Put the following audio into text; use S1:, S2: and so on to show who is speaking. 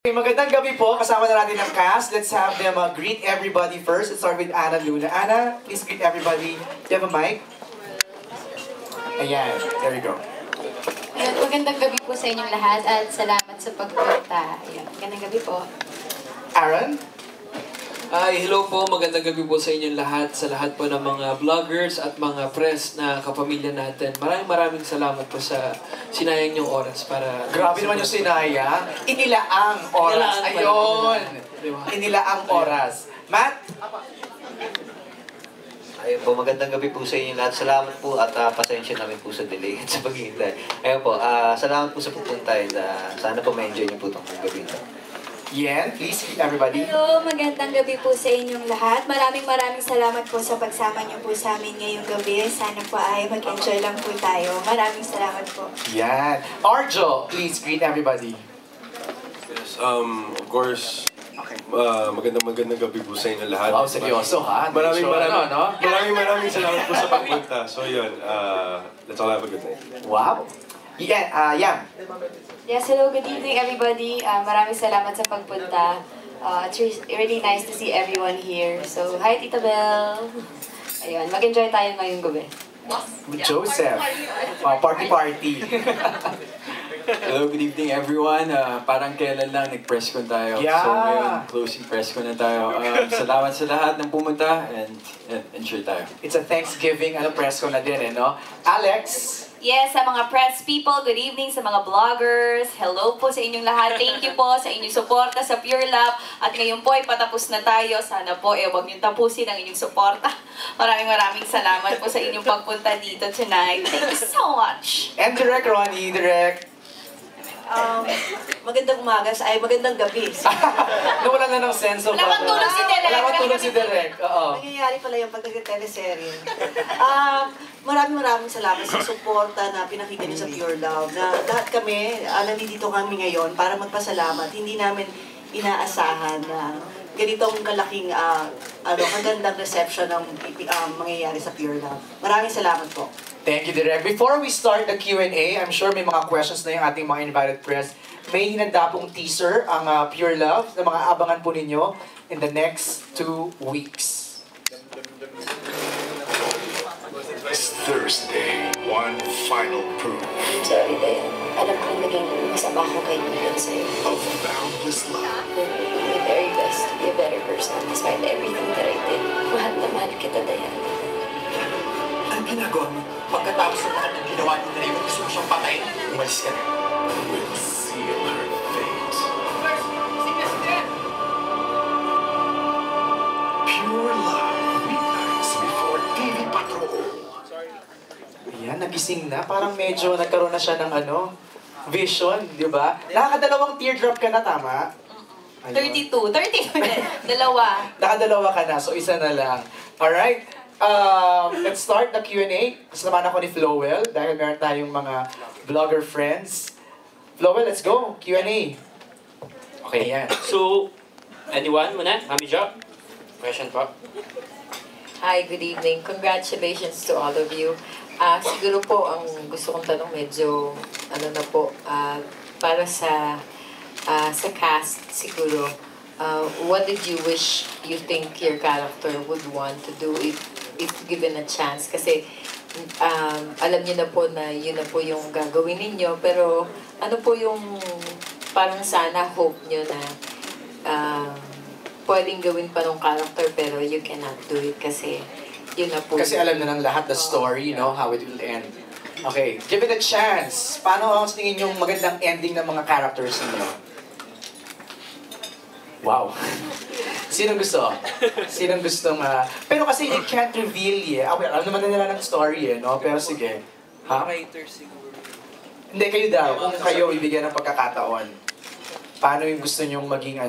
S1: Okay, magandang gabi po. Kasama na natin ang cast. Let's have them greet everybody first. Let's start with Ana Luna. Ana, please greet everybody. Do you have a mic? Ayan, there we go.
S2: Ayan, magandang gabi po sa inyong lahat at salamat sa pagpunta. Ayan, magandang gabi po.
S1: Aaron?
S3: Hi, hello po. Magandang gabi po sa inyong lahat, sa lahat po ng mga vloggers at mga press na kapamilya natin. Maraming salamat po sa sinayang niyong oras para...
S1: Grabe naman yung sinaya. Inilaang oras. Ayun. Inilaang oras. Matt?
S4: Ayun po, magandang gabi po sa inyo lahat. Salamat po at pasensya na rin po sa delay at sa paghihintay. Ayun po, salamat po sa pupunta and sana po ma-enjoy niyo po itong gabi ito.
S1: Yen, please greet everybody.
S5: Hello, magandang gabi po sa inyong lahat. Maraming salamat po sa pagsama niyo po sa amin ngayong gabi. Sana po ay mag-enjoy lang po tayo. Maraming salamat po.
S1: Yan. Arjo, please greet everybody.
S6: Yes, of course, magandang gabi po sa inyo lahat.
S1: Wow, seryoso ha?
S6: Maraming
S1: no?
S6: salamat po sa pagpunta. So yun, let's all have a good night.
S1: Wow. Yeah, Yam.
S5: Yes, hello, good evening everybody. Maraming salamat sa pagpunta. It's really nice to see everyone here. So, hi Tita Belle. Ayun, mag-enjoy tayo ngayong gabi.
S1: Joseph. Party.
S7: Hello, good evening everyone. Parang kailan lang nag-press con tayo.
S1: Yeah.
S7: So ngayon, closing press con na tayo. Salamat sa lahat ng pumunta and enjoy tayo.
S1: It's a Thanksgiving press ko na din, no? Alex?
S2: Yes, sa mga press people, good evening sa mga vloggers. Hello po sa inyong lahat. Thank you po sa inyong suporta sa Pure Love. At ngayon po ay patapos na tayo. Sana po huwag niyong tapusin ang inyong suporta. Maraming salamat po sa inyong pagpunta dito tonight. Thank you so much.
S1: And Direk Ronnie, Direk.
S8: Magandang umaga, magandang gabi.
S1: Nawala na ng sense of...
S2: Wala matulog si Direk.
S1: Wala matulog si Direk, oo.
S8: Nangyayari pala yung pagkakateleserye. Maraming salamat sa suporta na pinakita niyo sa Pure Love. Na lahat kami, nandito kami ngayon para magpasalamat. Hindi namin inaasahan na ganitong kalaking, kagandang reception ng mangyayari sa Pure Love. Maraming salamat po.
S1: Thank you, Direk. Before we start the Q&A, I'm sure may mga questions na yung ating mga invited press. May hinanda pong teaser ang Pure Love na mga abangan po ninyo in the next 2 weeks.
S9: It's Thursday, one final proof
S5: Sorry, Dayan. Alam ko naging masama akong kaibigan sa'yo.
S9: of boundless love.
S5: Do my very best to be a better person despite everything that I did. Mahal na mahal kita, Dayan.
S9: Ang ginagawa mo, pagkatapos ng lahat ng ginawa niyo na yung gusto mo siyang patayin, umalis ka na. Will seal her fate. Pure Love, weeknights before TV Patrol.
S1: Ayan, nagising na. Parang medyo nagkaroon na siya ng vision, di ba? Nakakadalawang teardrop ka na, tama? Ayun.
S2: 32. Dalawa.
S1: Nakadalawa ka na, so isa na lang. Alright? Let's start the Q&A. Kasama ako ni Flowell dahil meron tayong mga vlogger friends. Flowell, let's go. Q&A.
S10: Okay.
S1: Ayan.
S10: So, anyone muna? Mami Jo? Question po.
S11: Hi, good evening. Congratulations to all of you. Siguro po, ang gusto kong tanong medyo, para sa cast siguro, what did you wish you think your character would want to do if given a chance? Kasi alam niyo na po na yun na po yung gagawin ninyo, pero ano po yung parang sana hope niyo na pwedeng gawin pa ng character pero you cannot do it kasi yun na po.
S1: Kasi alam na ng lahat the story, how it will end. Okay, give it a chance. Paano ang tingin yung magandang ending ng mga characters niyo? Wow. Sinong gusto? Sinong gustong... pero kasi you can't reveal alam naman na nila ng story no? Pero sige. Ha? Hindi, kayo daw. Kung kayo ibigyan ng pagkakataon, paano yung gusto nyong maging